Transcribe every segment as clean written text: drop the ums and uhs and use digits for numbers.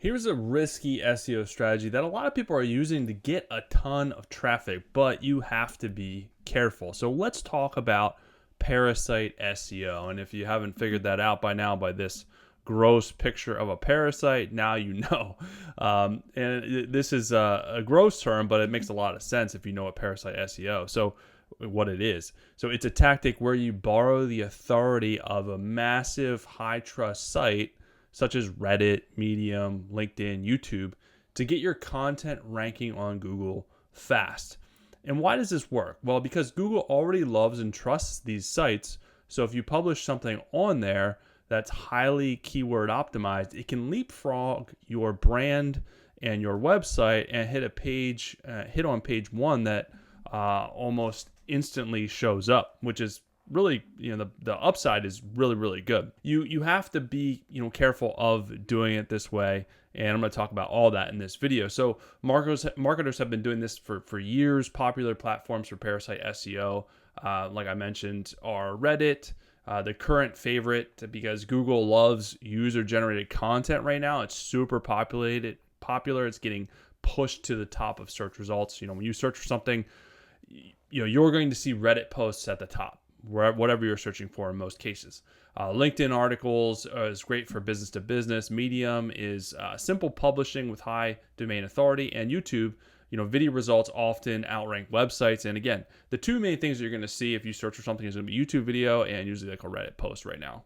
Here's a risky SEO strategy that a lot of people are using to get a ton of traffic, but you have to be careful. So let's talk about Parasite SEO. And if you haven't figured that out by now, by this gross picture of a parasite, now you know. This is a gross term, but it makes a lot of sense if you know what Parasite SEO. So what it is. So it's a tactic where you borrow the authority of a massive high trust site such as Reddit, Medium, LinkedIn, YouTube, to get your content ranking on Google fast. And why does this work? Well, because Google already loves and trusts these sites. So if you publish something on there that's highly keyword optimized, it can leapfrog your brand and your website and hit on page one that almost instantly shows up, which is really, the upside is really, really good. You have to be, careful of doing it this way. And I'm going to talk about all that in this video. So marketers have been doing this for years. Popular platforms for Parasite SEO, like I mentioned, are Reddit, the current favorite because Google loves user-generated content right now. It's super popular. It's getting pushed to the top of search results. When you search for something, you're going to see Reddit posts at the top, whatever you're searching for in most cases. LinkedIn articles is great for business to business. Medium is simple publishing with high domain authority. And YouTube, video results often outrank websites. And again, the two main things you're going to see if you search for something is going to be YouTube video and usually like a Reddit post right now,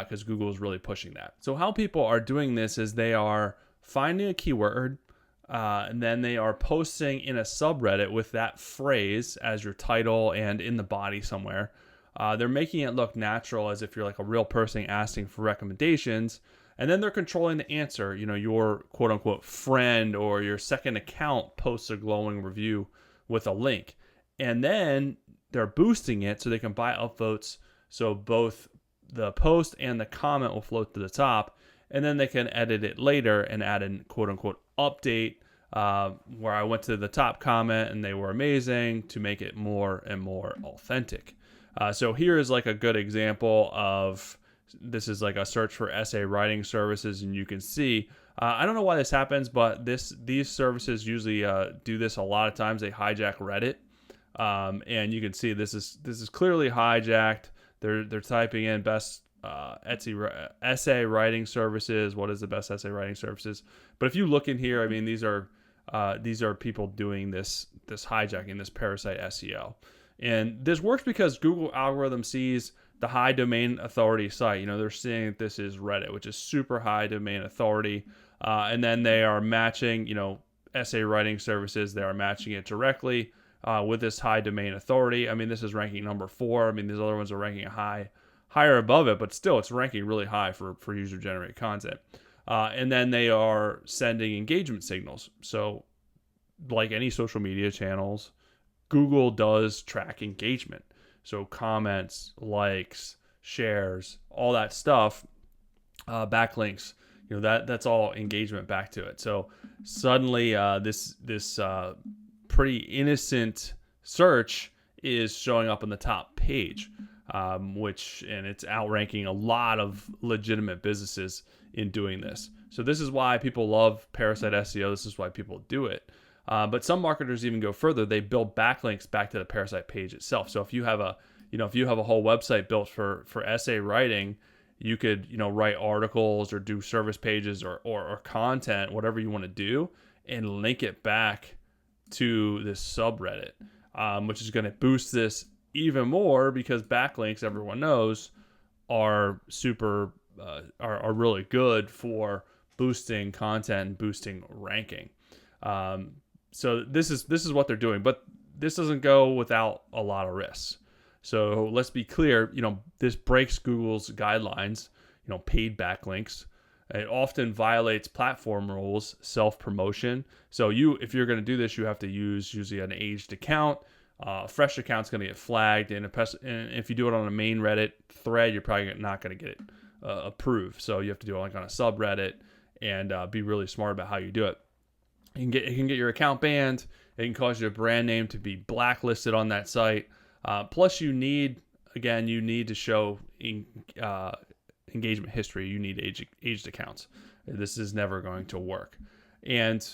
because Google is really pushing that. So how people are doing this is they are finding a keyword, and then they are posting in a subreddit with that phrase as your title and in the body somewhere. They're making it look natural as if you're like a real person asking for recommendations. And then they're controlling the answer. Your quote unquote friend or your second account posts a glowing review with a link. And then they're boosting it so they can buy upvotes. So both the post and the comment will float to the top. And then they can edit it later and add an quote unquote update where I went to the top comment and they were amazing to make it more and more authentic. So here is like a good example of, this is like a search for essay writing services, and you can see, I don't know why this happens, but these services usually do this a lot of times. They hijack Reddit, and you can see this is clearly hijacked. They're typing in best essay writing services. What is the best essay writing services? But if you look in here, I mean, these are people doing this hijacking, this Parasite SEO. And this works because Google algorithm sees the high domain authority site. They're seeing that this is Reddit, which is super high domain authority. And then they are matching, essay writing services. They are matching it directly with this high domain authority. I mean, this is ranking number 4. I mean, these other ones are ranking higher above it, but still it's ranking really high for user-generated content. And then they are sending engagement signals. So like any social media channels, Google does track engagement. So comments, likes, shares, all that stuff, backlinks, that's all engagement back to it. So suddenly this pretty innocent search is showing up on the top page, and it's outranking a lot of legitimate businesses in doing this. So this is why people love Parasite SEO. This is why people do it. But some marketers even go further. They build backlinks back to the Parasite page itself. So if you have a whole website built for essay writing, you could, write articles or do service pages or content, whatever you want to do, and link it back to this subreddit, which is going to boost this even more because backlinks, everyone knows, are are really good for boosting content and boosting ranking. So this is what they're doing, but this doesn't go without a lot of risks. So let's be clear, this breaks Google's guidelines, paid backlinks. It often violates platform rules, self-promotion. So if you're going to do this, you have to use usually an aged account. A fresh account's going to get flagged, and if you do it on a main Reddit thread, you're probably not going to get it approved. So you have to do it like on a subreddit and be really smart about how you do it. It can get your account banned. It can cause your brand name to be blacklisted on that site. Plus, you need to show engagement history. You need aged accounts. This is never going to work. And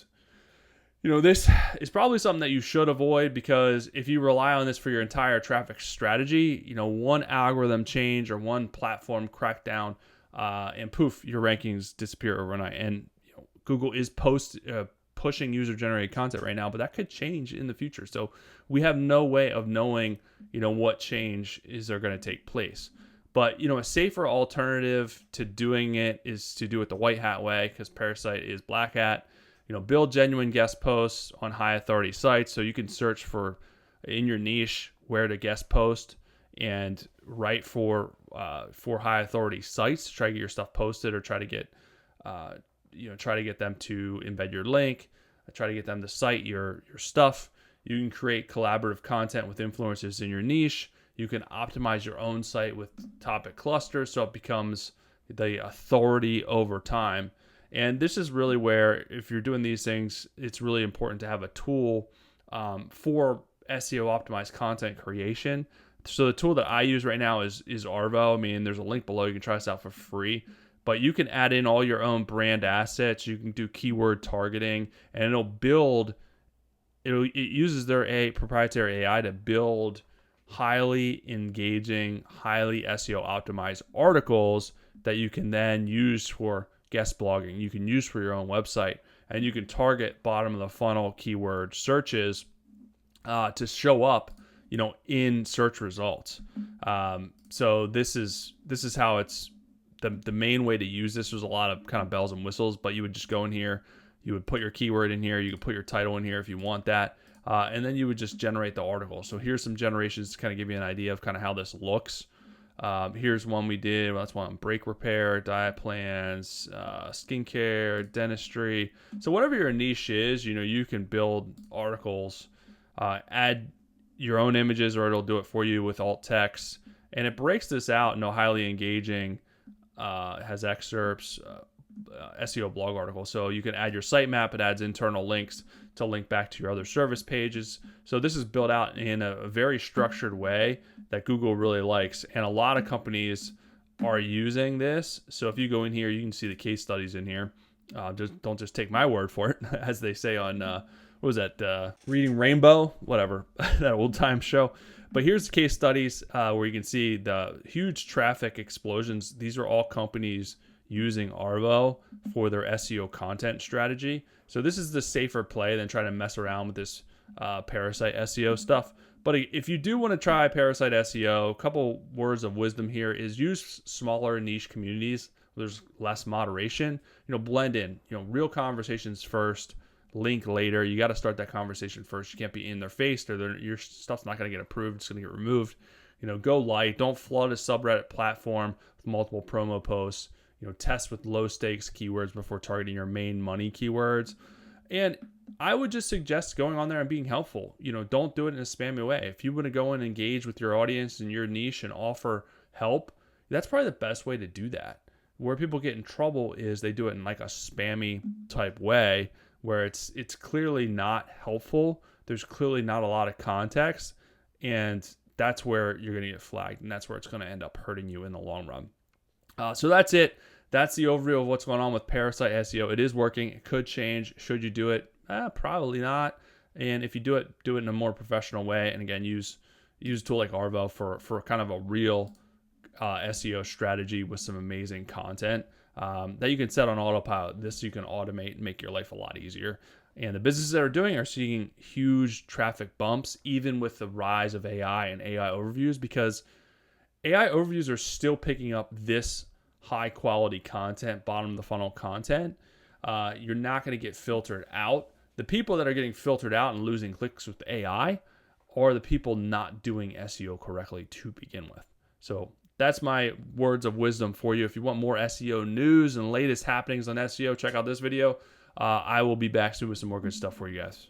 this is probably something that you should avoid, because if you rely on this for your entire traffic strategy, one algorithm change or one platform crackdown, and poof, your rankings disappear overnight. And Google is pushing user-generated content right now, but that could change in the future. So we have no way of knowing, what change is there going to take place. But, a safer alternative to doing it is to do it the white hat way, because Parasite is black hat. Build genuine guest posts on high authority sites, so you can search for in your niche where to guest post and write for high authority sites to try to get your stuff posted, or try to get them to embed your link, try to get them to cite your stuff. You can create collaborative content with influencers in your niche. You can optimize your own site with topic clusters, so it becomes the authority over time. And this is really where, if you're doing these things, it's really important to have a tool for SEO optimized content creation. So the tool that I use right now is Arvow. I mean, there's a link below. You can try this out for free. But you can add in all your own brand assets. You can do keyword targeting, and it uses their proprietary AI to build highly engaging, highly SEO optimized articles that you can then use for guest blogging, you can use for your own website, and you can target bottom of the funnel keyword searches to show up, in search results. So this is how it's the main way to use this. There's a lot of kind of bells and whistles, but you would just go in here, you would put your keyword in here, you could put your title in here if you want that, and then you would just generate the article. So here's some generations to kind of give you an idea of kind of how this looks. Here's one we did. That's one on brake repair, diet plans, skincare, dentistry. So whatever your niche is, you can build articles, add your own images, or it'll do it for you with alt text. And it breaks this out into highly engaging, has excerpts, SEO blog articles. So you can add your sitemap. It adds internal links to link back to your other service pages. So this is built out in a very structured way that Google really likes. And a lot of companies are using this. So if you go in here, you can see the case studies in here. Don't just take my word for it, as they say on, what was that? Reading Rainbow, whatever, that old time show. But here's the case studies where you can see the huge traffic explosions. These are all companies using Arvow for their SEO content strategy. So this is the safer play than trying to mess around with this Parasite SEO stuff. But if you do want to try Parasite SEO, a couple words of wisdom here is use smaller niche communities. There's less moderation. Blend in. Real conversations first, link later. You got to start that conversation first. You can't be in their face, or your stuff's not going to get approved. It's going to get removed. Go light. Don't flood a subreddit platform with multiple promo posts. Test with low stakes keywords before targeting your main money keywords. And I would just suggest going on there and being helpful. Don't do it in a spammy way. If you want to go and engage with your audience and your niche and offer help, that's probably the best way to do that. Where people get in trouble is they do it in like a spammy type way, where it's clearly not helpful. There's clearly not a lot of context, and that's where you're going to get flagged, and that's where it's going to end up hurting you in the long run. So that's it. That's the overview of what's going on with Parasite SEO. It is working. It could change. Should you do it? Probably not. And if you do it in a more professional way. And again, use a tool like Arvow for kind of a real SEO strategy with some amazing content that you can set on autopilot. This you can automate and make your life a lot easier. And the businesses that are doing are seeing huge traffic bumps, even with the rise of AI and AI overviews, because AI overviews are still picking up this high quality content, bottom of the funnel content. You're not going to get filtered out. The people that are getting filtered out and losing clicks with AI are the people not doing SEO correctly to begin with. So that's my words of wisdom for you. If you want more SEO news and latest happenings on SEO, check out this video. I will be back soon with some more good stuff for you guys.